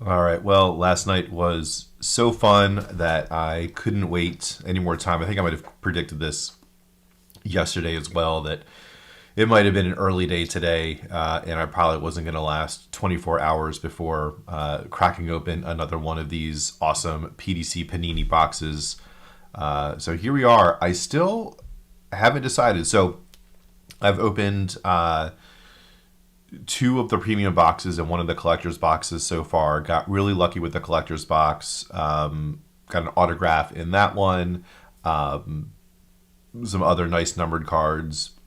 All right. Well, last night was so fun that I couldn't wait any more time. I think I might have predicted this yesterday as well, that it might have been an early day today, and I probably wasn't going to last 24 hours before cracking open another one of these awesome PDC Panini boxes. So here we are. I still haven't decided. So I've opened two of the premium boxes and one of the collector's boxes so far. Got really lucky with the collector's box. Got an autograph in that one. Some other nice numbered cards.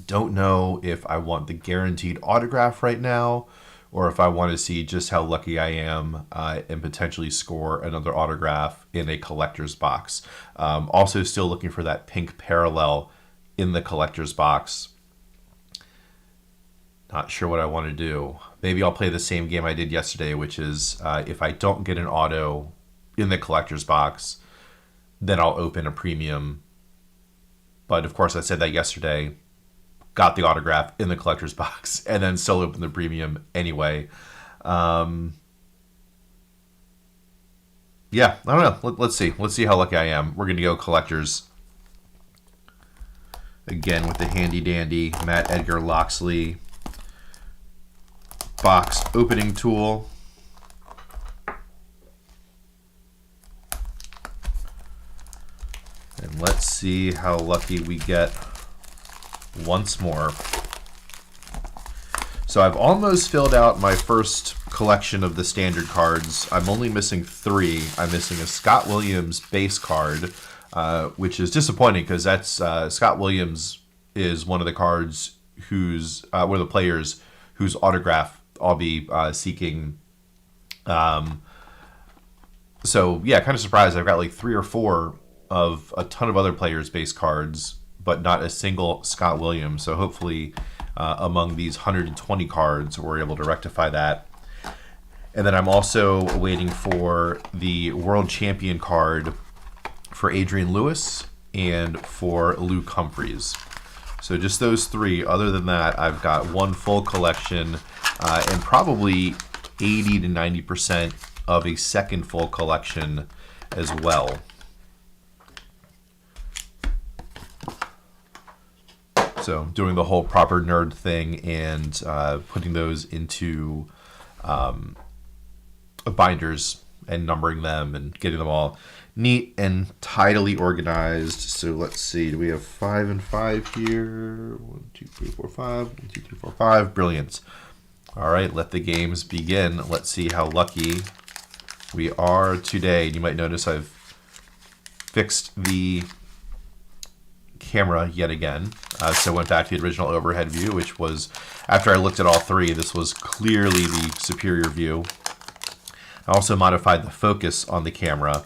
Don't know if I want the guaranteed autograph right now or if I want to see just how lucky I am and potentially score another autograph in a collector's box. Also still looking for that pink parallel in the collector's box. Not sure what I want to do. Maybe I'll play the same game I did yesterday, which is if I don't get an auto in the collector's box, then I'll open a premium. But of course, I said that yesterday. Got the autograph in the collector's box, and then still opened the premium anyway. Yeah, I don't know. Let's see. Let's see how lucky I am. We're going to go collectors again with the handy dandy Matt Edgar Loxley box opening tool. And let's see how lucky we get once more. So I've almost filled out my first collection of the standard cards. I'm only missing 3. I'm missing a Scott Williams base card, which is disappointing because that's Scott Williams is one of the cards who's one of the players whose autograph I'll be seeking. So yeah, kind of surprised. I've got like 3 or 4 of a ton of other players' base cards, but not a single Scott Williams. So hopefully among these 120 cards, we're able to rectify that. And then I'm also waiting for the World Champion card for Adrian Lewis and for Luke Humphries. So just those 3. Other than that, I've got one full collection and probably 80 to 90% of a second full collection as well. So doing the whole proper nerd thing and putting those into binders and numbering them and getting them all neat and tidily organized. So let's see, do we have 5 and 5 here? 1, 2, 3, 4, 5. 1, 2, 3, 4, 5. Brilliant. All right, let the games begin. Let's see how lucky we are today. You might notice I've fixed the camera yet again. So I went back to the original overhead view, which was, after I looked at all 3, this was clearly the superior view. I also modified the focus on the camera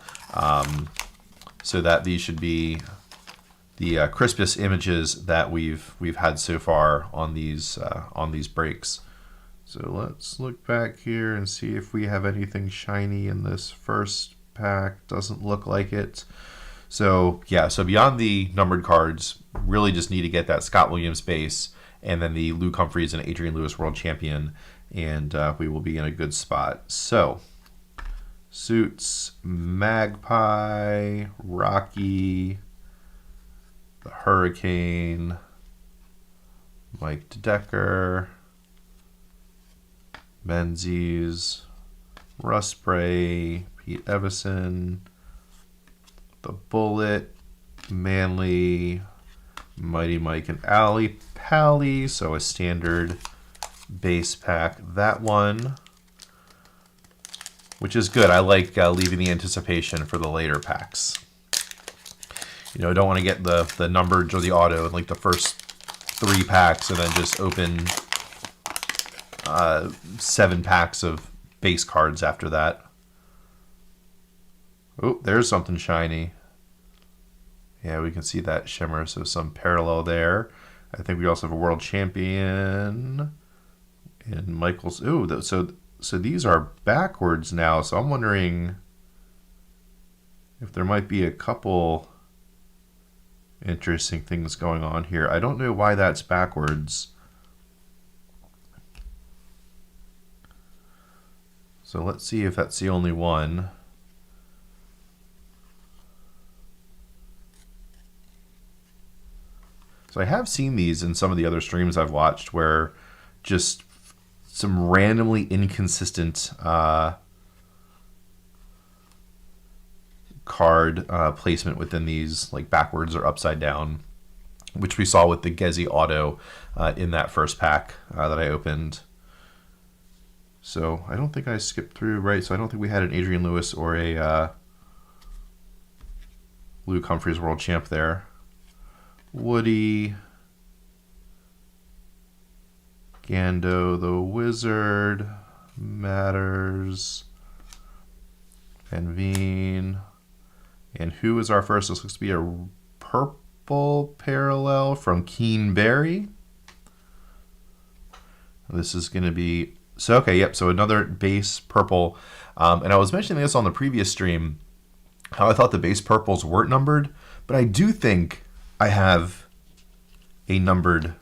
so that these should be the crispest images that we've had so far on these breaks. So let's look back here and see if we have anything shiny in this first pack. Doesn't look like it. So yeah, so beyond the numbered cards, really just need to get that Scott Williams base and then the Luke Humphries and Adrian Lewis World Champion, and we will be in a good spot. So Suits, Magpie, Rocky, the Hurricane, Mike Decker, Menzies, Russ Bray, Pete Evison, the Bullet, Manley, Mighty Mike and Ali Pally. So a standard base pack, that one, which is good. I like leaving the anticipation for the later packs. You know, don't want to get the numbered or the auto in like the first 3 packs and then just open 7 packs of base cards after that. Oh, there's something shiny. Yeah, we can see that shimmer, so some parallel there. I think we also have a world champion in Michael's. Ooh, so these are backwards now. So I'm wondering if there might be a couple interesting things going on here. I don't know why that's backwards. So let's see if that's the only one. So I have seen these in some of the other streams I've watched where just some randomly inconsistent card placement within these, like backwards or upside down, which we saw with the Gezi Auto in that first pack that I opened. So I don't think I skipped through, right? So I don't think we had an Adrian Lewis or a Luke Humphries World Champ there. Woody, Gando the Wizard, Matters, Van Veen, and who is our first? This looks to be a purple parallel from Keen Berry. This is going to be, so okay, yep, so another base purple. And I was mentioning this on the previous stream, how I thought the base purples weren't numbered, but I do think I have a numbered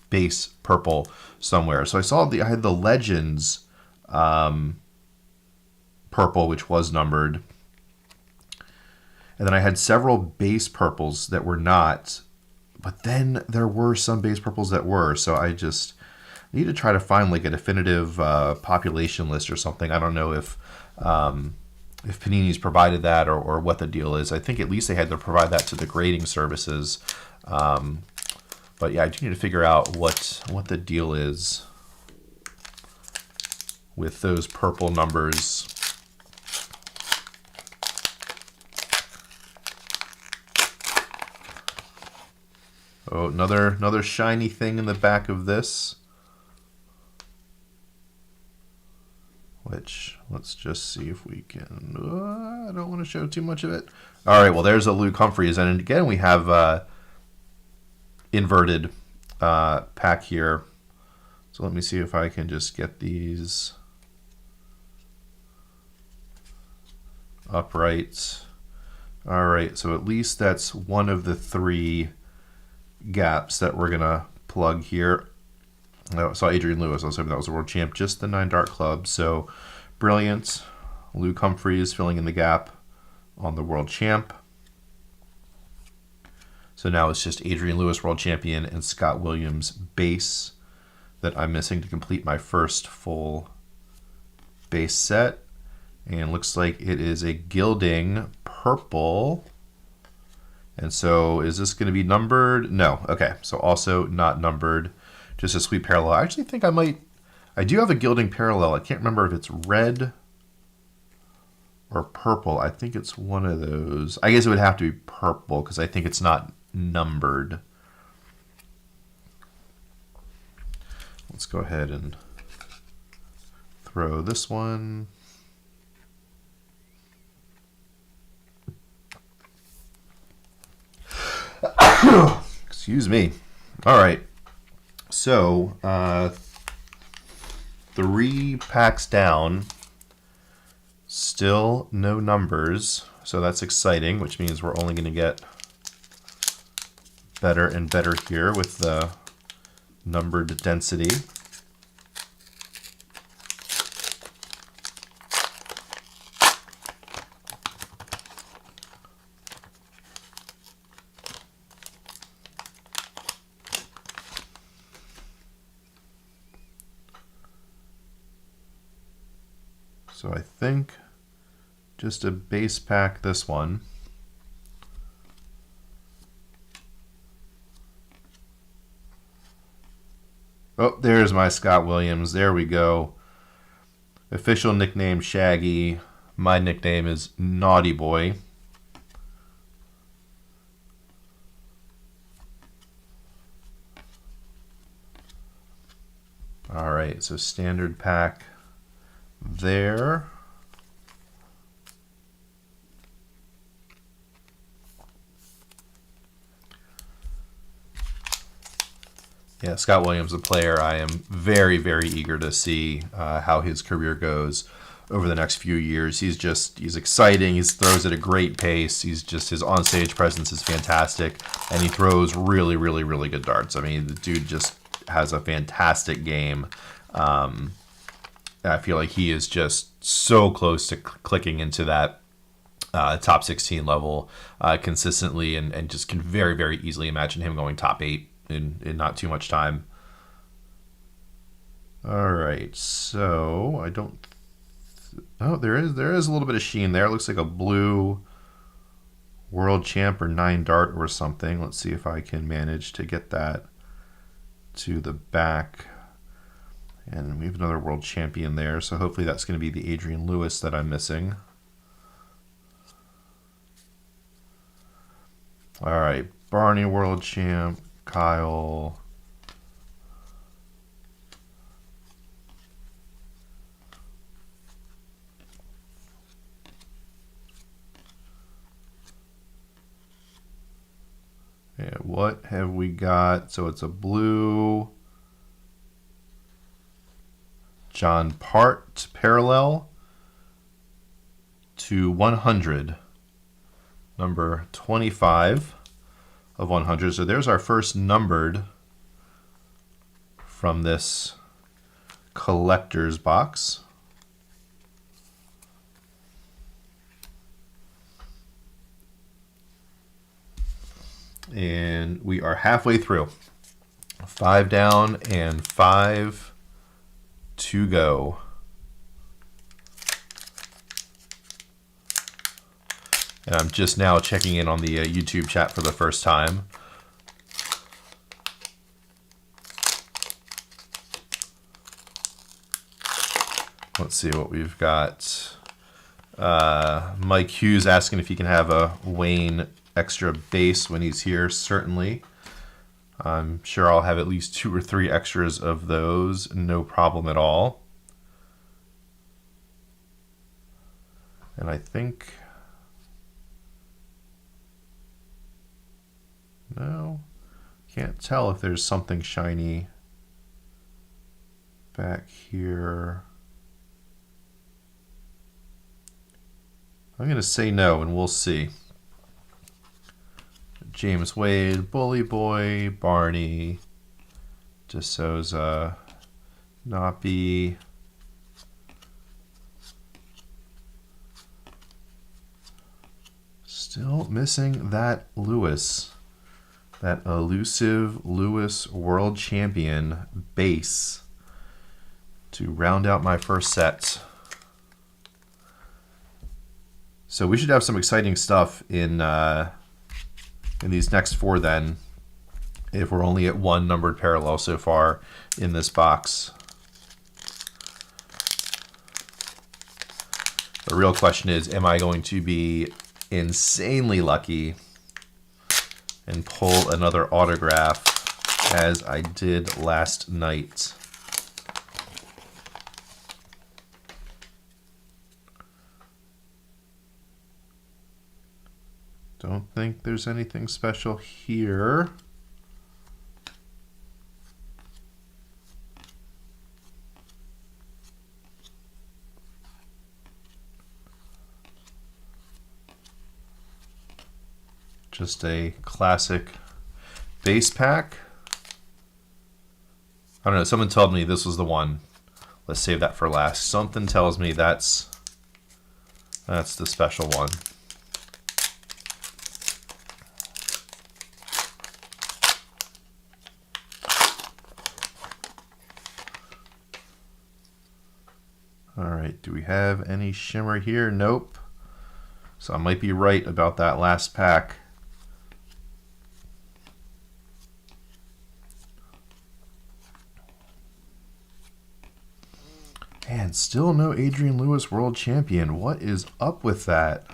base purple somewhere. So I saw I had the Legends purple, which was numbered. And then I had several base purples that were not, but then there were some base purples that were. So I just need to try to find like a definitive population list or something. I don't know if Panini's provided that or what the deal is. I think at least they had to provide that to the grading services. But yeah, I do need to figure out what the deal is with those purple numbers. Oh, another shiny thing in the back of this. Which, let's just see if we can... I don't want to show too much of it. All right, well, there's a Luke Humphries. And again, we have inverted pack here. So let me see if I can just get these upright. All right, so at least that's one of the three gaps that we're going to plug here. I saw Adrian Lewis. I was hoping that was a world champ. Just the 9 Dart Club. So brilliant. Luke Humphries filling in the gap on the world champ. So now it's just Adrian Lewis world champion and Scott Williams base that I'm missing to complete my first full base set. And looks like it is a Gilding purple. And so is this going to be numbered? No. Okay. So also not numbered. Just a sweet parallel. I actually think I do have a Gilding parallel. I can't remember if it's red or purple. I think it's one of those. I guess it would have to be purple because I think it's not numbered. Let's go ahead and throw this one. Excuse me. All right. So, 3 packs down, still no numbers, so that's exciting, which means we're only going to get better and better here with the numbered density. So I think just a base pack this one. Oh, there's my Scott Williams. There we go. Official nickname Shaggy. My nickname is Naughty Boy. All right, so standard pack there. Yeah, Scott Williams, a player I am very, very eager to see how his career goes over the next few years. He's exciting. He throws at a great pace. His onstage presence is fantastic, and he throws really, really, really good darts. I mean, the dude just has a fantastic game. I feel like he is just so close to clicking into that top 16 level consistently, and just can very, very easily imagine him going top 8 in not too much time. All right, so I don't. Oh, there is a little bit of sheen there. It looks like a blue world champ or 9 dart or something. Let's see if I can manage to get that to the back. And we have another world champion there, so hopefully that's going to be the Adrian Lewis that I'm missing. All right, Barney world champ, Kyle. Yeah, what have we got? So it's a blue John Part parallel to 100, number 25 of 100. So there's our first numbered from this collector's box. And we are halfway through. 5 down and 5 to go. And I'm just now checking in on the YouTube chat for the first time. Let's see what we've got. Mike Hughes asking if he can have a Wayne extra base when he's here. Certainly. I'm sure I'll have at least 2 or 3 extras of those. No problem at all. And I think... No. Can't tell if there's something shiny back here. I'm going to say no, and we'll see. James Wade, Bully Boy, Barney, DeSouza, Knoppy, still missing that Lewis, that elusive Lewis World Champion base to round out my first set. So we should have some exciting stuff in these next 4 then, if we're only at 1 numbered parallel so far in this box. The real question is, am I going to be insanely lucky and pull another autograph as I did last night? Don't think there's anything special here. Just a classic base pack. I don't know, someone told me this was the one. Let's save that for last. Something tells me that's the special one. All right, do we have any shimmer here? Nope. So I might be right about that last pack. And still no Adrian Lewis World Champion. What is up with that?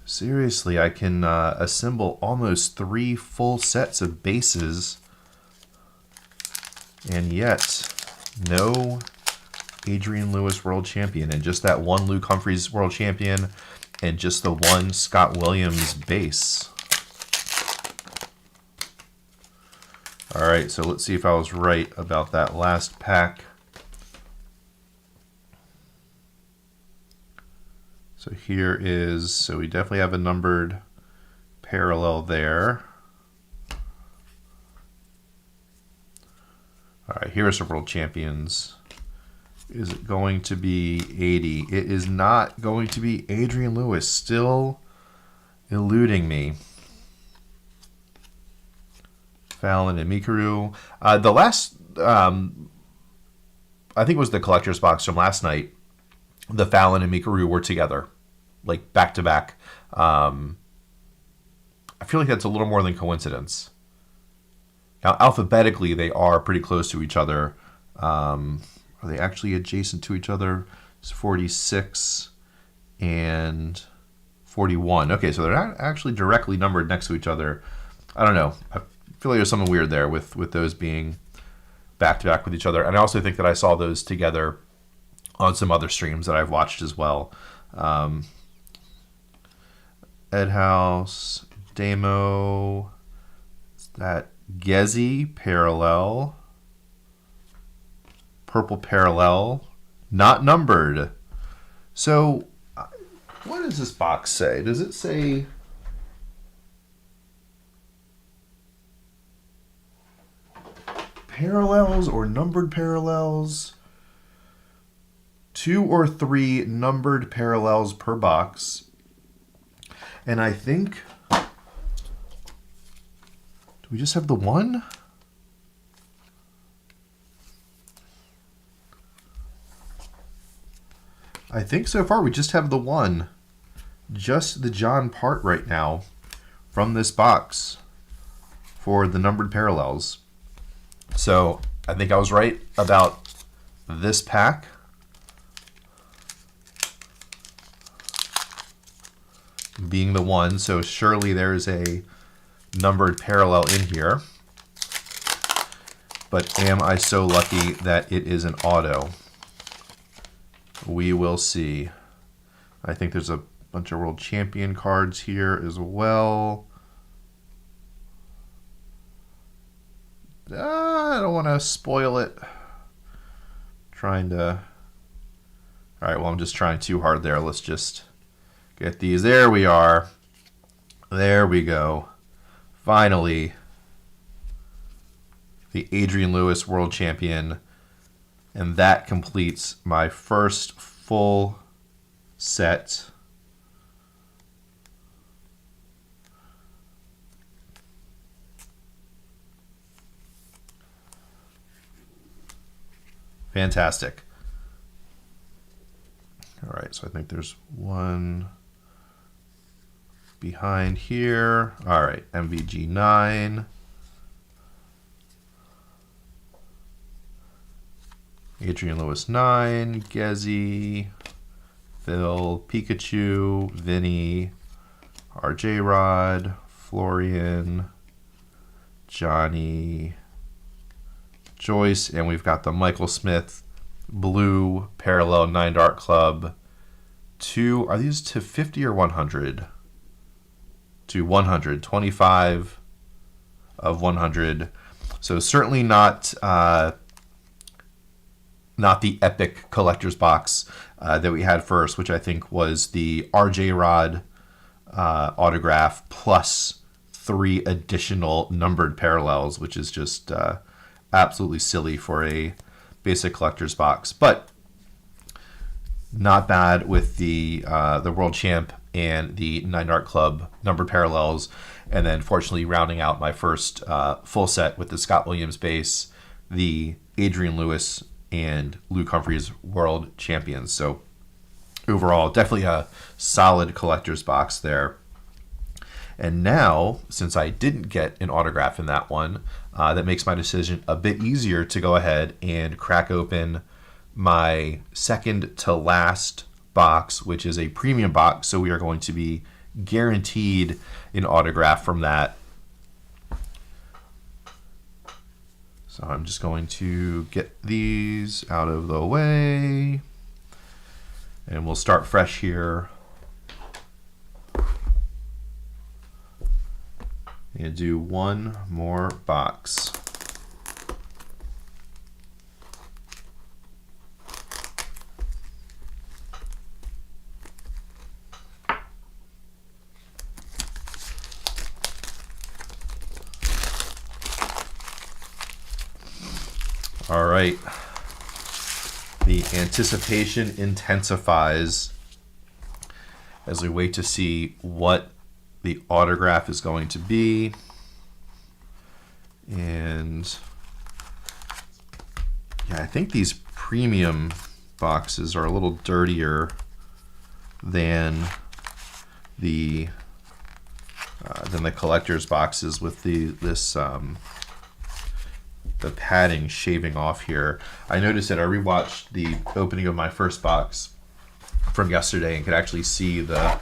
Seriously, I can assemble almost 3 full sets of bases, and yet no Adrian Lewis World Champion, and just that 1 Luke Humphries World Champion, and just the 1 Scott Williams base. All right, so let's see if I was right about that last pack. So here is, so we definitely have a numbered parallel there. All right, here are some World Champions. Is it going to be 80? It is not going to be. Adrian Lewis still eluding me. Fallon and Mikuru. The last, I think it was the collector's box from last night. The Fallon and Mikuru were together, like back to back. I feel like that's a little more than coincidence. Now, alphabetically, they are pretty close to each other. Are they actually adjacent to each other? It's 46 and 41. Okay, so they're not actually directly numbered next to each other. I don't know. I feel like there's something weird there with those being back to back with each other. And I also think that I saw those together on some other streams that I've watched as well. Ed House, Damo, that Gezi parallel, purple parallel, not numbered. So what does this box say? Does it say parallels or numbered parallels? 2 or 3 numbered parallels per box. And I think, do we just have the one? I think so far we just have the one. Just the John part right now from this box for the numbered parallels. So I think I was right about this pack. Being the one, so surely there's a numbered parallel in here. But am I so lucky that it is an auto? We will see. I think there's a bunch of world champion cards here as well. I don't want to spoil it. Trying to... All right, well, I'm just trying too hard there. Let's just get these. There we are. There we go. Finally, the Adrian Lewis World Champion. And that completes my first full set. Fantastic. All right, so I think there's one behind here. All right, MVG 9. Adrian Lewis 9, Gezi, Phil, Pikachu, Vinny, RJ Rod, Florian, Jonny, Joyce, and we've got the Michael Smith blue parallel 9 Dart Club. Are these to 50 or 100? To 100, 25 of 100. So certainly not the epic collector's box that we had first, which I think was the RJ Rod autograph plus 3 additional numbered parallels, which is just absolutely silly for a basic collector's box. But not bad with the World Champ and the 9 Dart Club numbered parallels. And then fortunately rounding out my first full set with the Scott Williams base, the Adrian Lewis and Luke Humphries World Champions. So overall, definitely a solid collector's box there. And now, since I didn't get an autograph in that one, that makes my decision a bit easier to go ahead and crack open my second to last box, which is a premium box. So we are going to be guaranteed an autograph from that. So I'm just going to get these out of the way. And we'll start fresh here. And do one more box. All right. The The anticipation intensifies as we wait to see what the autograph is going to be. And yeah, I think these premium boxes are a little dirtier than the collector's boxes with the padding shaving off here. I noticed that I rewatched the opening of my first box from yesterday and could actually see the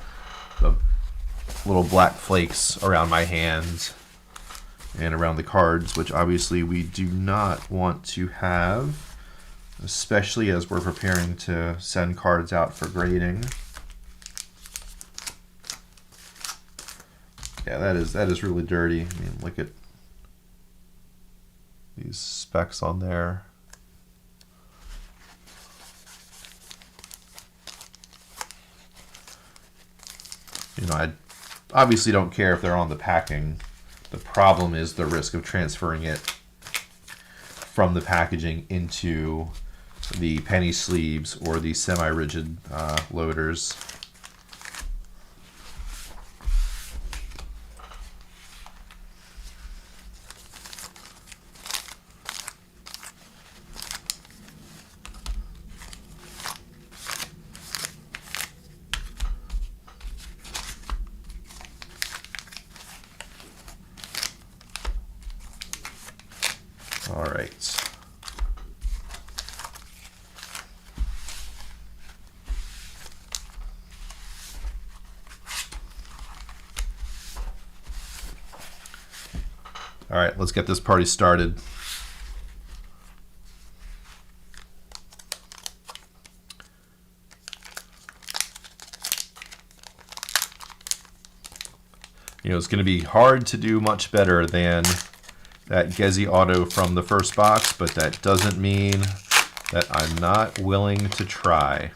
little black flakes around my hands and around the cards, which obviously we do not want to have, especially as we're preparing to send cards out for grading. Yeah, that is really dirty. I mean, look at these specks on there. You know, I obviously don't care if they're on the packing. The problem is the risk of transferring it from the packaging into the penny sleeves or the semi-rigid loaders. All right. All right, let's get this party started. You know, it's going to be hard to do much better than that Gezi auto from the first box, but that doesn't mean that I'm not willing to try.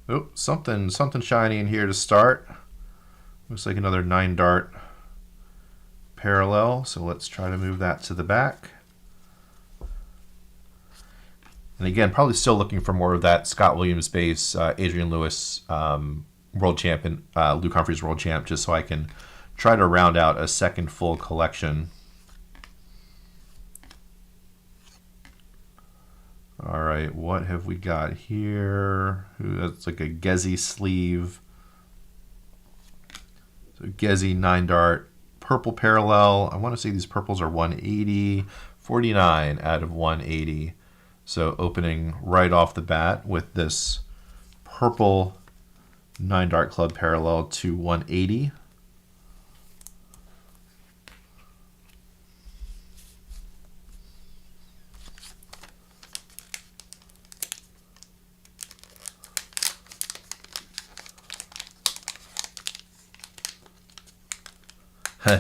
Oh, something shiny in here to start. Looks like another 9-dart parallel, so let's try to move that to the back. And again, probably still looking for more of that Scott Williams base, Adrian Lewis world champion, Luke Humphries world champ, just so I can try to round out a second full collection. All right, what have we got here? That's like a Gezi sleeve. So Gezi 9-dart purple parallel. I want to say these purples are 180, 49 out of 180. So opening right off the bat with this purple 9-dart club parallel to 180.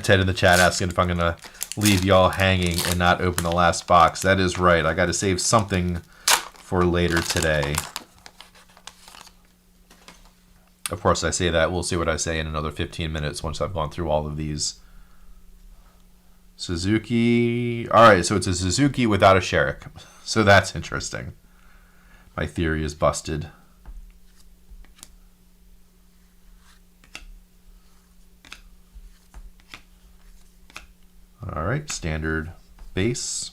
Ted in the chat asking if I'm going to leave y'all hanging and not open the last box. That is right. I got to save something for later today. Of course, I say that. We'll see what I say in another 15 minutes once I've gone through all of these. Suzuki. All right, so it's a Suzuki without a Sherrick. So that's interesting. My theory is busted. All right, standard base.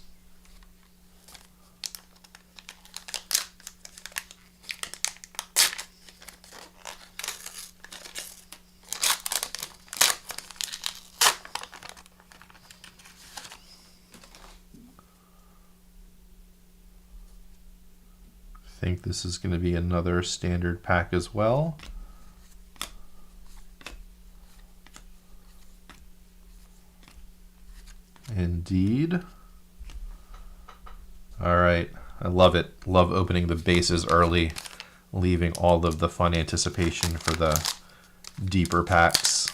I think this is going to be another standard pack as well. Indeed. All right. I love it. Love opening the bases early, leaving all of the fun anticipation for the deeper packs.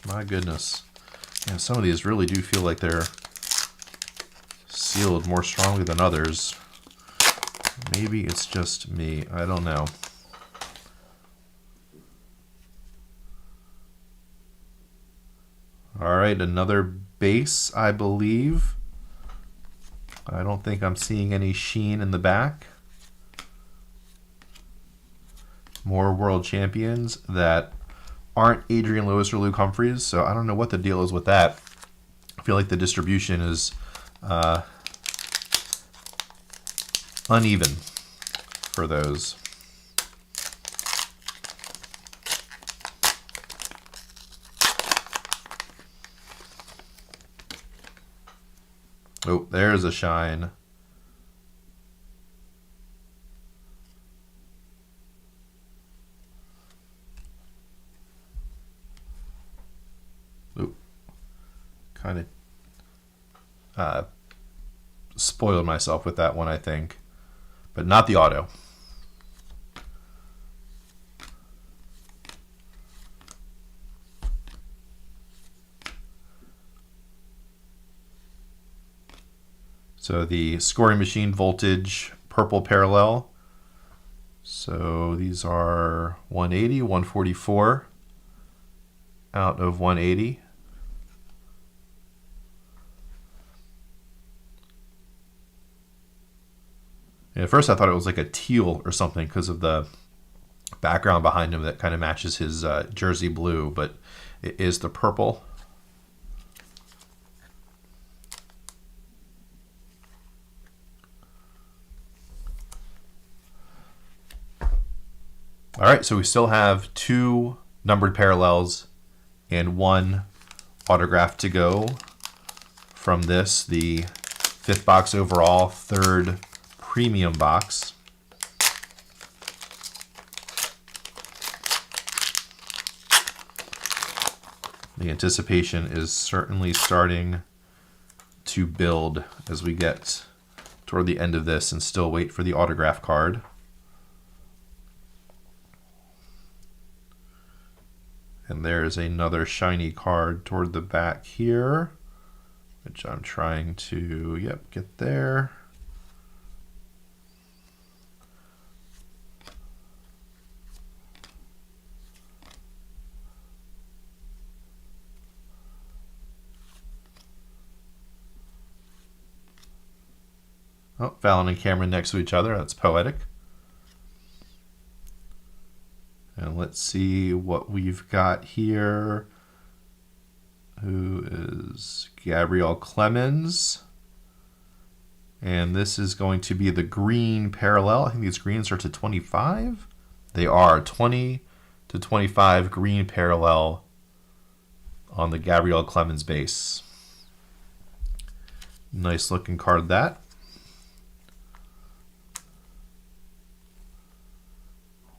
My goodness. Yeah, some of these really do feel like they're sealed more strongly than others. Maybe it's just me. I don't know. All right, another base, I believe. I don't think I'm seeing any sheen in the back. More world champions that aren't Adrian Lewis or Luke Humphries, so I don't know what the deal is with that. I feel like the distribution is uneven for those. Oh, there's a shine. Oop. Kind of spoiled myself with that one, I think. But not the auto. So the scoring machine voltage purple parallel. So these are 180, 144 out of 180. And at first I thought it was like a teal or something because of the background behind him that kind of matches his jersey blue, but it is the purple. All right, so we still have 2 numbered parallels and 1 autograph to go from this, the 5th box overall, 3rd premium box. The anticipation is certainly starting to build as we get toward the end of this and still wait for the autograph card. And there's another shiny card toward the back here, which I'm trying to, get there. Oh, Fallon and Cameron next to each other. That's poetic. And let's see what we've got here. Who is Gabrielle Clemens? And this is going to be the green parallel. I think these greens are to 25. They are 20 to 25 green parallel on the Gabrielle Clemens base. Nice looking card, that.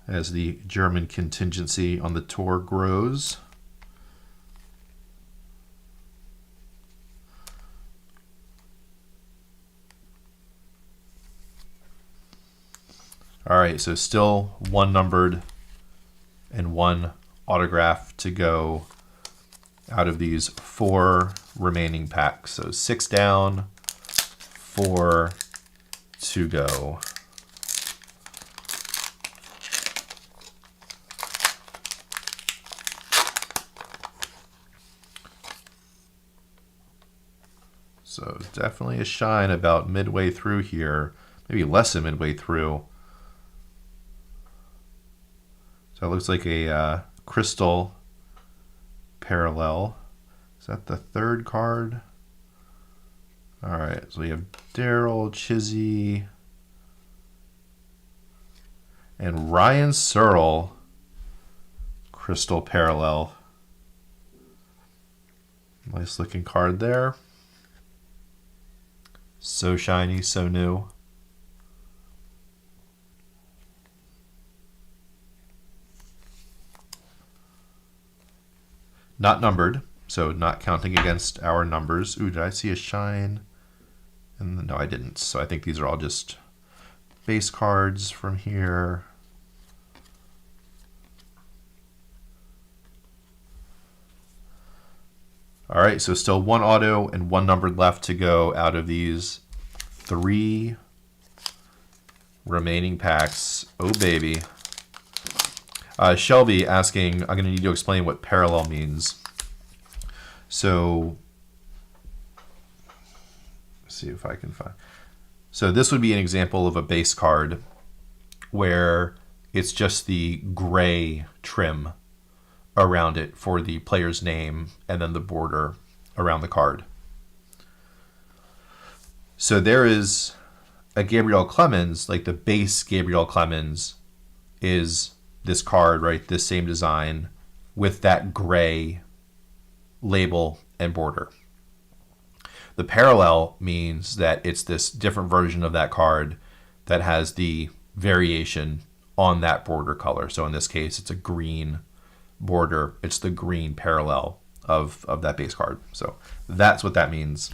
As the German contingency on the tour grows. All right, so still 1 numbered and 1 autograph to go out of these 4 remaining packs. So 6 down, 4 to go. So definitely a shine about midway through here, maybe less than midway through. So it looks like a crystal parallel. Is that the 3rd card? All right, so we have Daryl, Chizzy, and Ryan Searle, crystal parallel. Nice looking card there. So shiny, so new. Not numbered, so not counting against our numbers. Ooh, did I see a shine? And no, I didn't. So I think these are all just base cards from here. All right, so still 1 auto and 1 numbered left to go out of these 3 remaining packs. Oh, baby. Shelby asking, I'm going to need to explain what parallel means. So let's see if I can find. So this would be an example of a base card where it's just the gray trim around it for the player's name and then the border around the card. So there is a Gabriel Clemens, like the base Gabriel Clemens is this card, right? This same design with that gray label and border. The parallel means that it's this different version of that card that has the variation on that border color. So in this case, it's a green border. It's the green parallel of that base card. So that's what that means.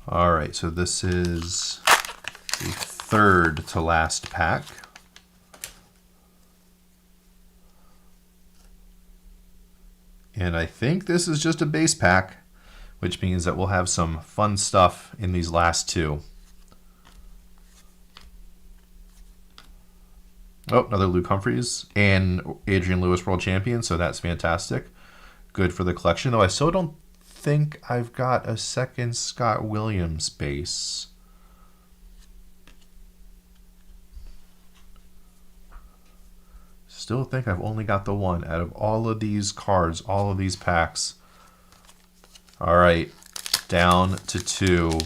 All right, so this is the third to last pack. And I think this is just a base pack, which means that we'll have some fun stuff in these last two. Oh, another Luke Humphries and Adrian Lewis World Champion, so that's fantastic. Good for the collection, though I still don't think I've got a second Scott Williams base. Still think I've only got the one out of all of these cards, all of these packs. All right, down to two.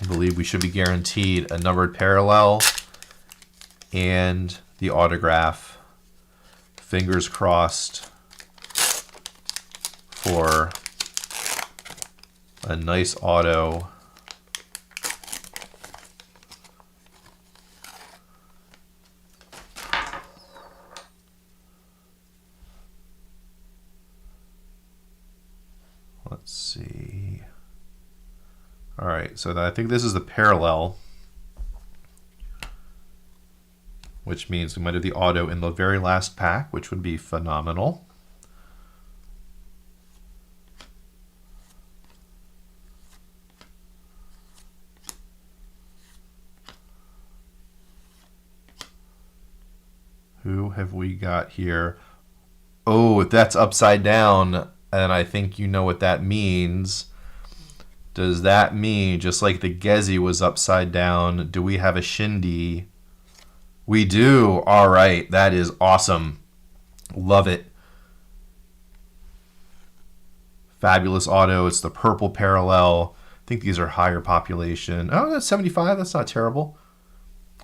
I believe we should be guaranteed a numbered parallel and the autograph. Fingers crossed for a nice auto. Let's see. All right, so I think this is the parallel, which means we might have the auto in the very last pack, which would be phenomenal. Who have we got here? Oh, that's upside down, and I think you know what that means. Does that mean, just like the Gezi was upside down, do we have a Shindy? We do. All right, that is awesome. Love it. Fabulous auto. It's the purple parallel. I think these are higher population. Oh, that's 75. That's not terrible.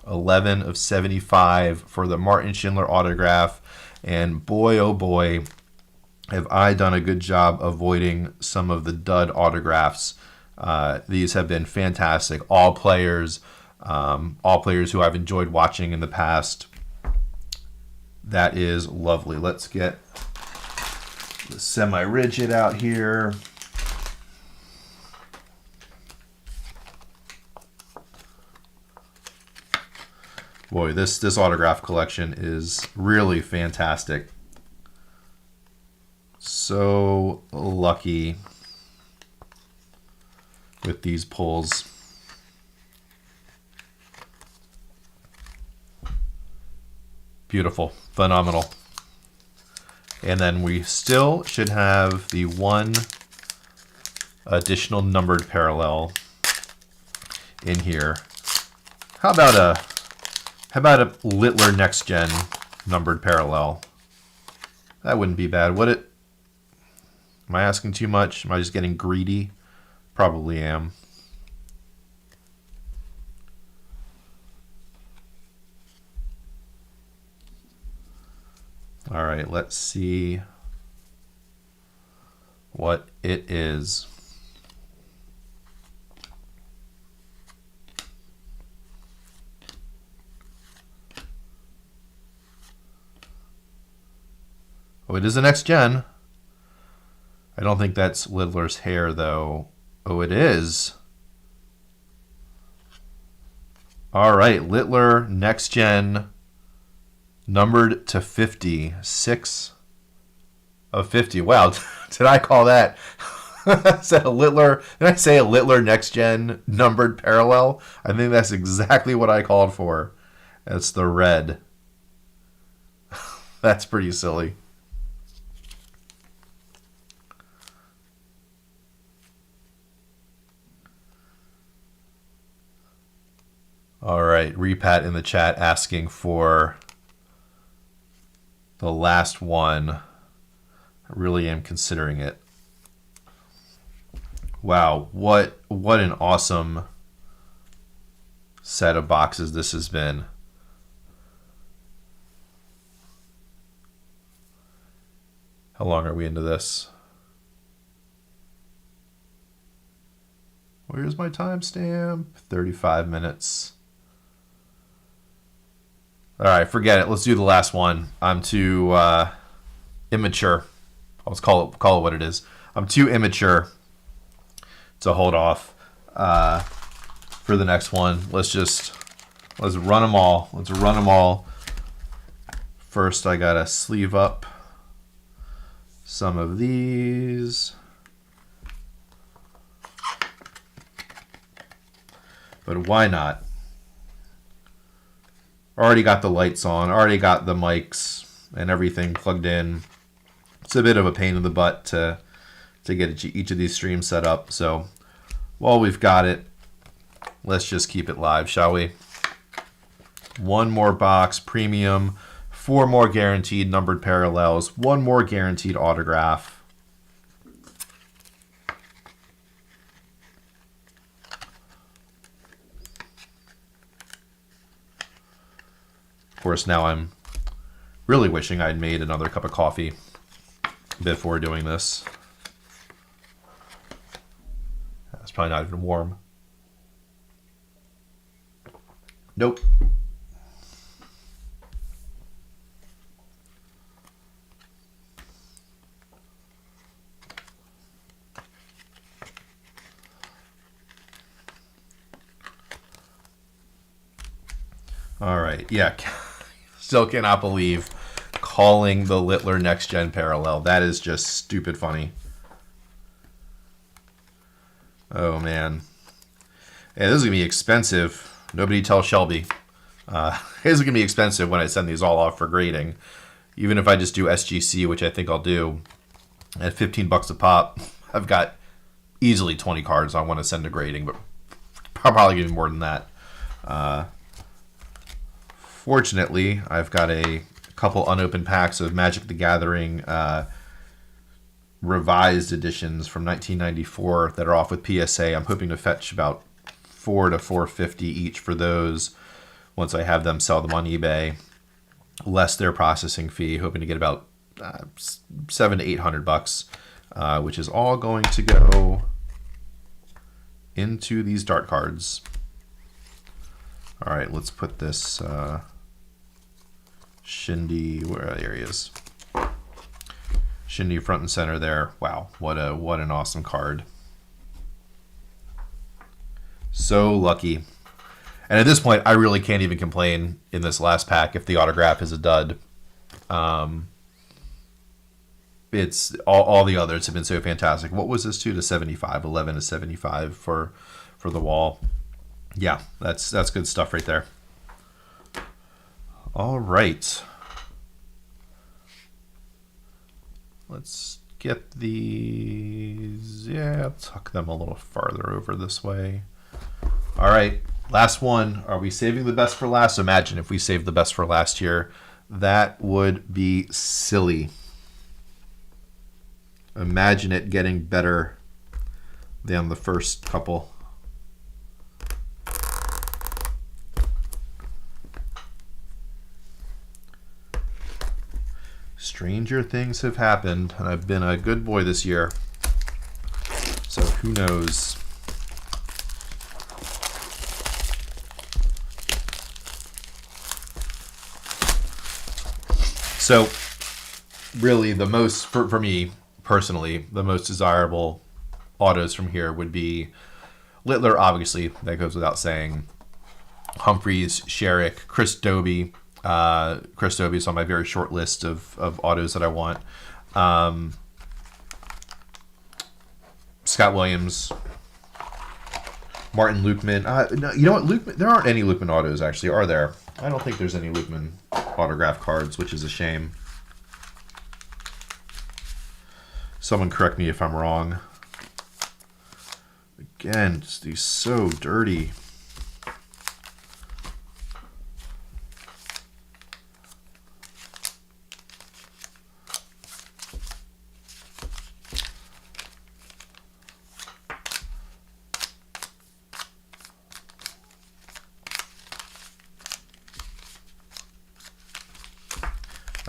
11 of 75 for the Martin Schindler autograph. And boy, oh boy, have I done a good job avoiding some of the dud autographs. These have been fantastic. All players who I've enjoyed watching in the past. That is lovely. Let's get the semi-rigid out here. Boy, this autograph collection is really fantastic. So lucky with these pulls. Beautiful, phenomenal. And then we still should have the one additional numbered parallel in here. How about a Littler Next Gen numbered parallel? That wouldn't be bad, would it? Am I asking too much? Am I just getting greedy? Probably am. All right, let's see what it is. Oh, it is a next gen. I don't think that's Littler's hair, though. Oh, it is. All right, Littler next gen, numbered to 50. 6 of 50. Wow, did I call that Is that a Littler? Did I say a Littler next gen numbered parallel? I think that's exactly what I called for. It's the red. That's pretty silly. All right, Repat in the chat asking for the last one. I really am considering it. Wow, what an awesome set of boxes this has been. How long are we into this? Where's my timestamp? 35 minutes. All right, forget it. Let's do the last one. I'm too immature. Let's call it what it is. I'm too immature to hold off for the next one. Let's run them all. Let's run them all. First, I gotta sleeve up some of these. But why not? Already got the lights on, already got the mics and everything plugged in. It's a bit of a pain in the butt to get each of these streams set up. So while we've got it, let's just keep it live, shall we? One more box, premium, 4 more guaranteed numbered parallels, 1 more guaranteed autograph. Of course, now I'm really wishing I'd made another cup of coffee before doing this. It's probably not even warm. Nope. All right, yeah. Still cannot believe calling the Littler Next Gen Parallel. That is just stupid funny. Oh, man. Yeah, this is going to be expensive. Nobody tell Shelby. This is going to be expensive when I send these all off for grading. Even if I just do SGC, which I think I'll do, at $15 a pop, I've got easily 20 cards I want to send to grading, but probably even more than that. Fortunately, I've got a couple unopened packs of Magic the Gathering revised editions from 1994 that are off with PSA. I'm hoping to fetch about $400 to $450 each for those once I have them sell them on eBay, less their processing fee. Hoping to get about $700 to $800, which is all going to go into these dart cards. All right, let's put this Shindy, there he is. Shindy front and center there. Wow, what an awesome card. So lucky. And at this point, I really can't even complain in this last pack if the autograph is a dud. It's all the others have been so fantastic. What was this 2 to 75? 11 to 75 for the wall. Yeah, that's good stuff right there. All right. Let's get these. Yeah, tuck them a little farther over this way. All right, last one. Are we saving the best for last? Imagine if we saved the best for last here. That would be silly. Imagine it getting better than the first couple. Stranger things have happened, and I've been a good boy this year. So who knows? So really the most, for me personally, the most desirable autos from here would be Littler, obviously, that goes without saying. Humphries, Sherrick, Chris Dobey. Chris Dobey is on my very short list of autos that I want. Scott Williams, Martin Lukeman. No, you know what? Lukeman. There aren't any Lukeman autos, actually, are there? I don't think there's any Lukeman autograph cards, which is a shame. Someone correct me if I'm wrong. Again, just these so dirty.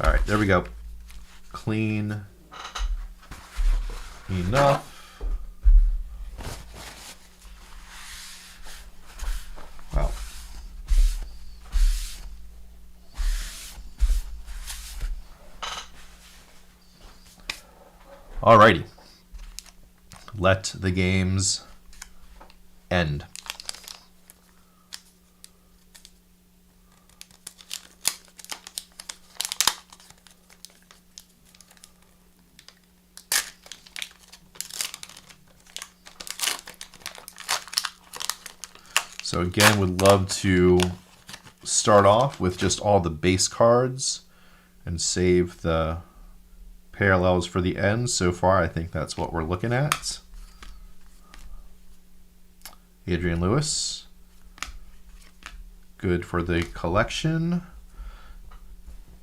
All right, there we go. Clean enough. Wow. Alrighty. Let the games end. So again, would love to start off with just all the base cards and save the parallels for the end. So far, I think that's what we're looking at. Adrian Lewis. Good for the collection.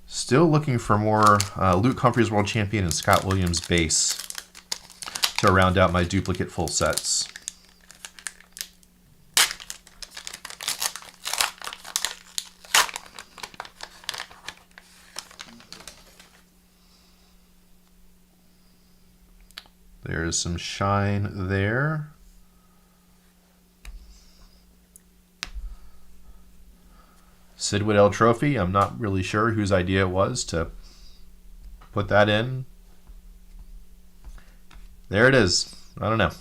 Still looking for more Luke Humphries World Champion and Scott Williams base to round out my duplicate full sets. There's some shine there. Sid Waddell Trophy. I'm not really sure whose idea it was to put that in. There it is. I don't know.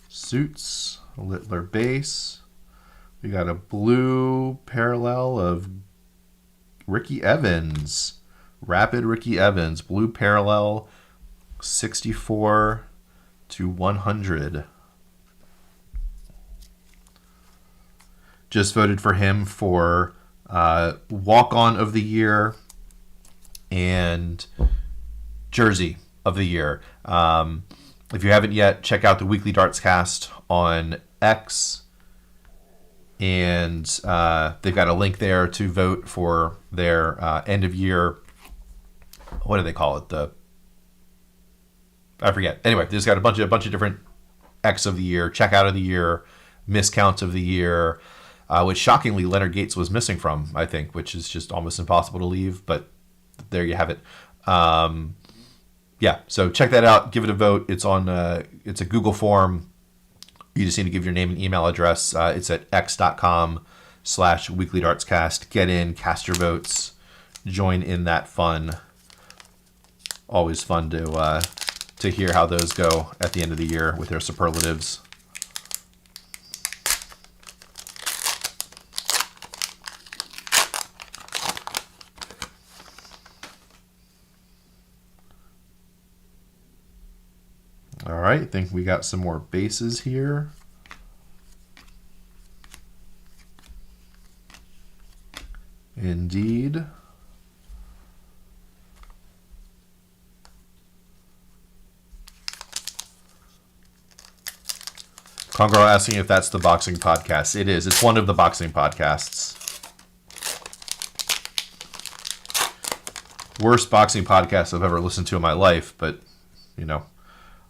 Suits, a Littler base. We got a blue parallel of Ricky Evans. Rapid Ricky Evans, blue parallel, 64/100. Just voted for him for walk-on of the year and jersey of the year. If you haven't yet, check out the Weekly Darts Cast on X, and they've got a link there to vote for their end of year. What do they call it? I forget. Anyway, there's got a bunch of different X of the year, checkout of the year, miscounts of the year, which shockingly Leonard Gates was missing from, I think, which is just almost impossible to leave. But there you have it. Yeah, so check that out. Give it a vote. It's on. It's a Google form. You just need to give your name and email address. It's at x.com/weeklydartscast. Get in, cast your votes, join in that fun. Always fun to hear how those go at the end of the year with their superlatives. All right, I think we got some more bases here. Indeed. Congress asking if that's the boxing podcast. It is. It's one of the boxing podcasts. Worst boxing podcast I've ever listened to in my life, but, you know,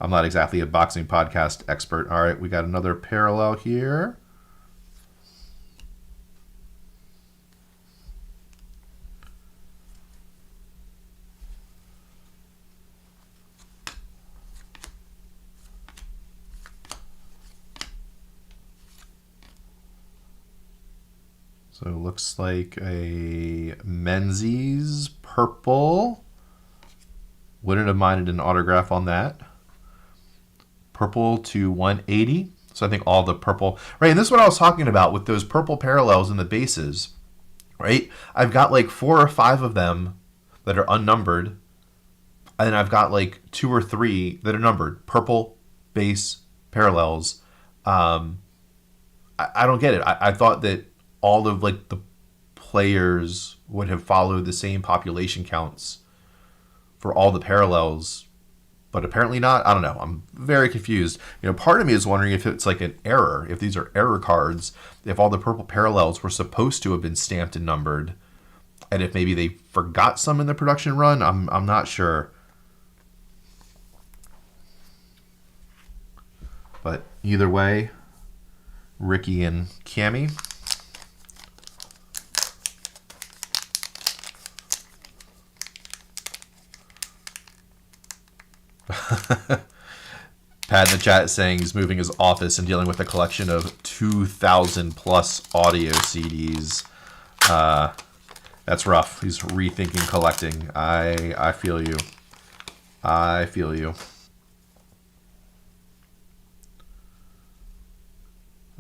I'm not exactly a boxing podcast expert. All right, we got another parallel here. So it looks like a Menzies purple. Wouldn't have minded an autograph on that. Purple /180. So I think all the purple, right? And this is what I was talking about with those purple parallels in the bases, right? I've got like 4 or 5 of them that are unnumbered. And then I've got like 2 or 3 that are numbered. Purple, base, parallels. I don't get it. I thought that all of like the players would have followed the same population counts for all the parallels, but apparently not. I don't know. I'm very confused. Part of me is wondering if it's like an error, if these are error cards, if all the purple parallels were supposed to have been stamped and numbered, and if maybe they forgot some in the production run. I'm not sure. But either way, Ricky and Cammy. Pat in the chat saying he's moving his office and dealing with a collection of 2,000 plus audio CDs. That's rough. He's rethinking collecting. I feel you. I feel you.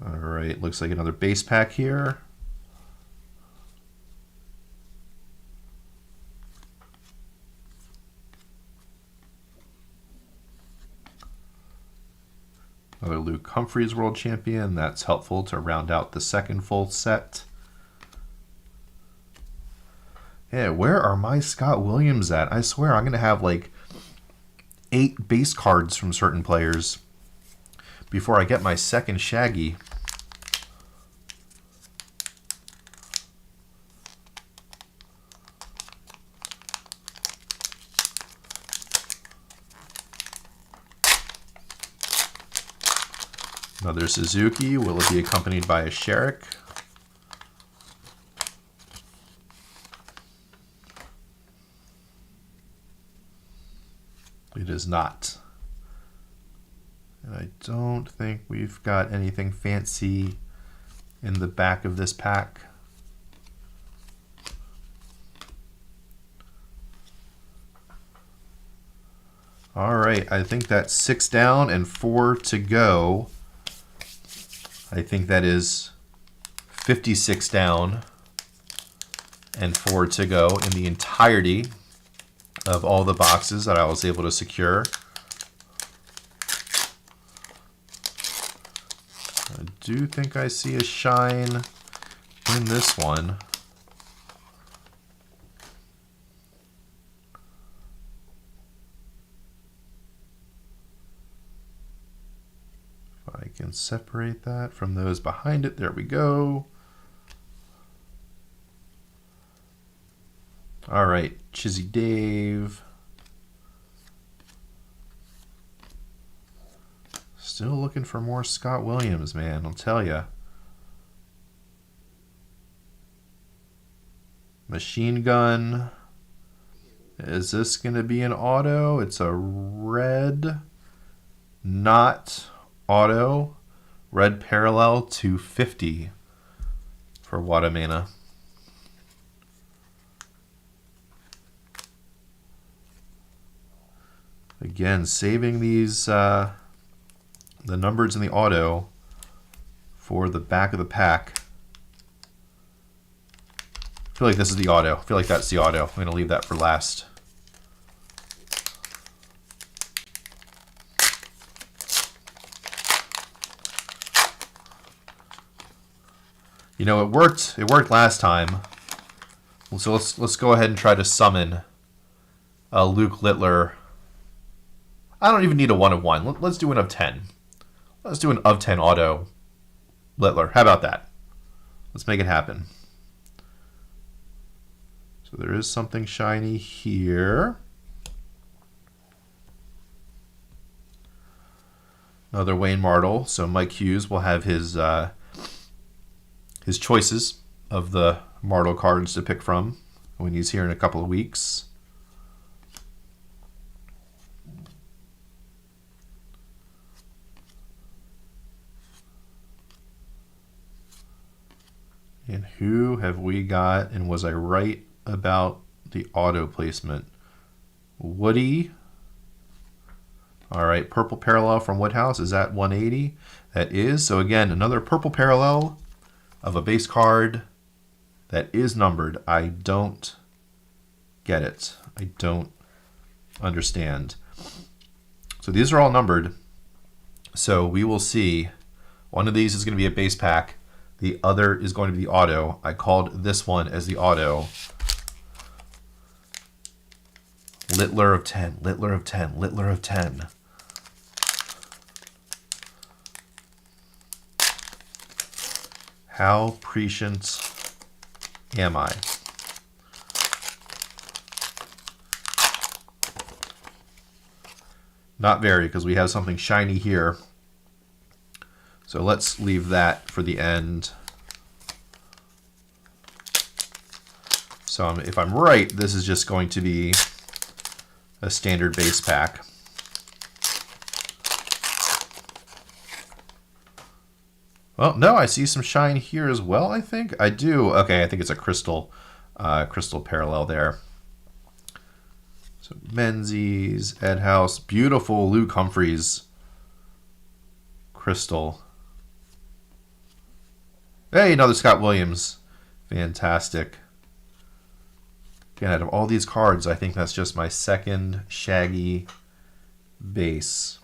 All right, looks like another base pack here. Another Luke Humphries World Champion. That's helpful to round out the second full set. Yeah, where are my Scott Williams at? I swear I'm going to have like 8 base cards from certain players before I get my second Shaggy. Another Suzuki. Will it be accompanied by a Sherrick? It is not. And I don't think we've got anything fancy in the back of this pack. All right, I think that's 6 down and 4 to go. I think that is 56 down and 4 to go in the entirety of all the boxes that I was able to secure. I do think I see a shine in this one. I can separate that from those behind it. There we go. All right, Chizzy Dave. Still looking for more Scott Williams, man, I'll tell ya. Machine Gun. Is this going to be an auto? It's a red, not auto. Red parallel 250 for Watamana. Again, saving these the numbers in the auto for the back of the pack. I feel like this is the auto. I feel like that's the auto. I'm going to leave that for last. You know, it worked. It worked last time. So let's go ahead and try to summon Luke Littler. I don't even need a 1 of 1. Let's do an of 10. Let's do an of 10 auto Littler. How about that? Let's make it happen. So there is something shiny here. Another Wayne Martle. So Mike Hughes will have his choices of the Martle cards to pick from when he's here in a couple of weeks. And who have we got? And was I right about the auto placement? Woody. All right, purple parallel from Woodhouse. Is that 180? That is. So again, another purple parallel of a base card that is numbered. I don't get it. I don't understand. So these are all numbered. So we will see. One of these is going to be a base pack. The other is going to be the auto. I called this one as the auto. Littler of 10, Littler of 10, Littler of 10. How prescient am I? Not very, because we have something shiny here. So let's leave that for the end. So if I'm right, this is just going to be a standard base pack. Well, no, I see some shine here as well, I think. I do. Okay, I think it's a crystal parallel there. So Menzies, Ed House, beautiful Luke Humphries crystal. Hey, another Scott Williams. Fantastic. Again, out of all these cards, I think that's just my second Shaggy base.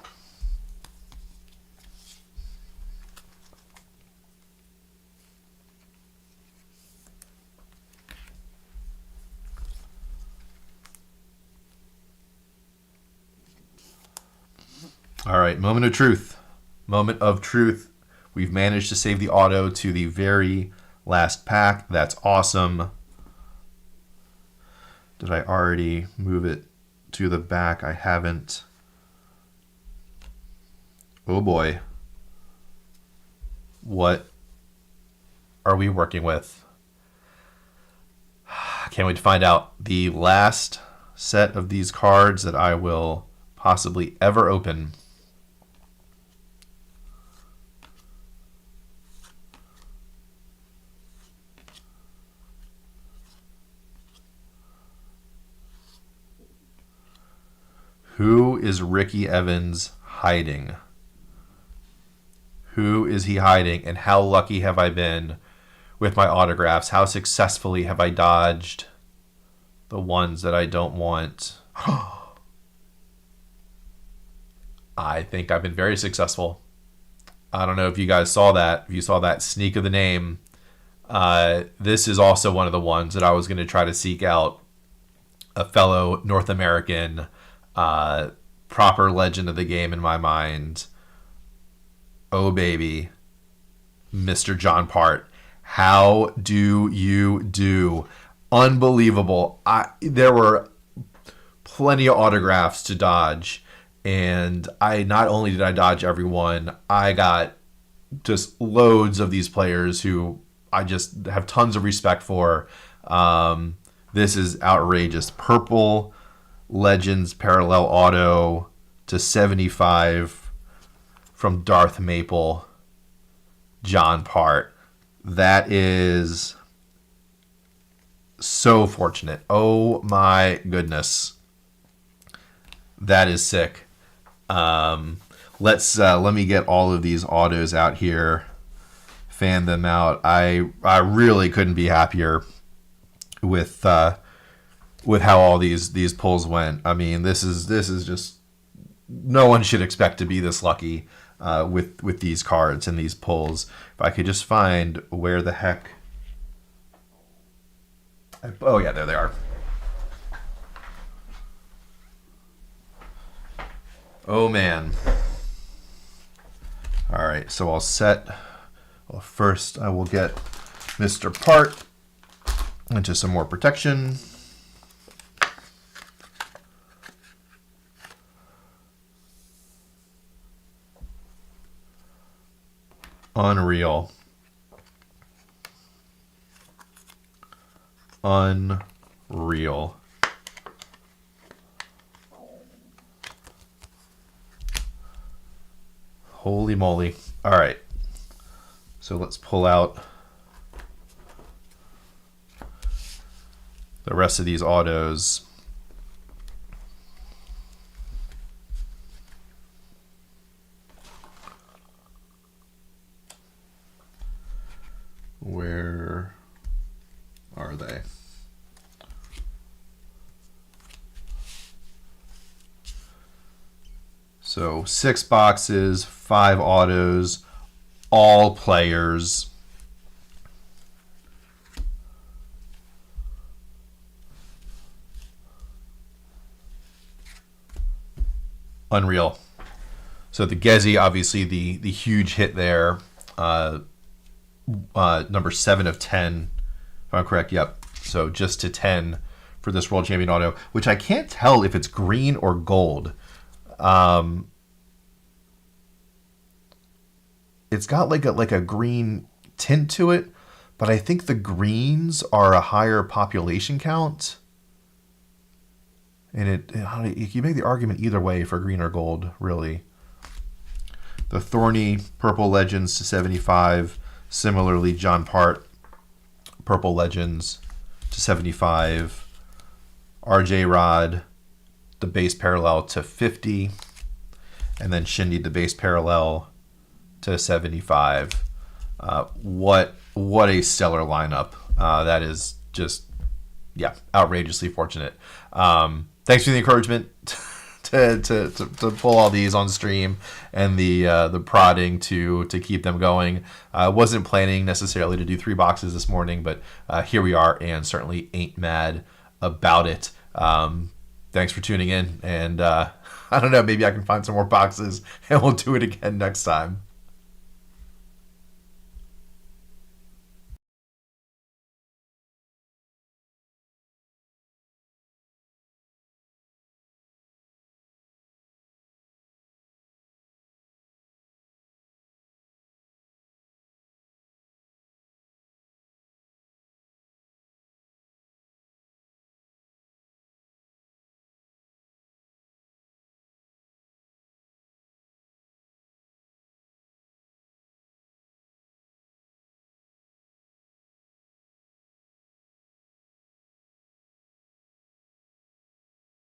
All right, moment of truth. Moment of truth. We've managed to save the auto to the very last pack. That's awesome. Did I already move it to the back? I haven't. Oh boy. What are we working with? Can't wait to find out. The last set of these cards that I will possibly ever open. Who is Ricky Evans hiding? Who is he hiding? And how lucky have I been with my autographs? How successfully have I dodged the ones that I don't want? I think I've been very successful. I don't know if you guys saw that. If you saw that sneak of the name. This is also one of the ones that I was going to try to seek out a fellow North American proper legend of the game in my mind. Oh baby, Mr. John Part. How do you do? Unbelievable. There were plenty of autographs to dodge, and not only did I dodge everyone, I got just loads of these players who I just have tons of respect for. This is outrageous. Purple Legends parallel auto to 75 from Darth Maple, John Part. That is so fortunate. Oh my goodness. That is sick. Let me get all of these autos out here, fan them out. I really couldn't be happier with how all these pulls went. I mean, this is just, no one should expect to be this lucky with these cards and these pulls. If I could just find where the heck. Oh yeah, there they are. Oh man. All right, so I'll set. Well, first I will get Mr. Part into some more protection. Unreal. Unreal. Holy moly. All right. So let's pull out the rest of these autos. Where are they? So 6 boxes, 5 autos, all players. Unreal. So the Gezi, obviously the huge hit there. Number 7 of 10, if I'm correct. Yep. So just to 10 for this World Champion auto, which I can't tell if it's green or gold. It's got like a green tint to it, but I think the greens are a higher population count. And you make the argument either way for green or gold, really. The Thorny Purple Legends to 75. Similarly, John Part Purple Legends to 75. RJ Rod, the base parallel to 50. And then Shindy, the base parallel to 75. What a stellar lineup. That is just, yeah, outrageously fortunate. Thanks for the encouragement to pull all these on stream and the prodding to keep them going. I wasn't planning necessarily to do 3 boxes this morning, but here we are, and certainly ain't mad about it. Thanks for tuning in, and I don't know, maybe I can find some more boxes and we'll do it again next time.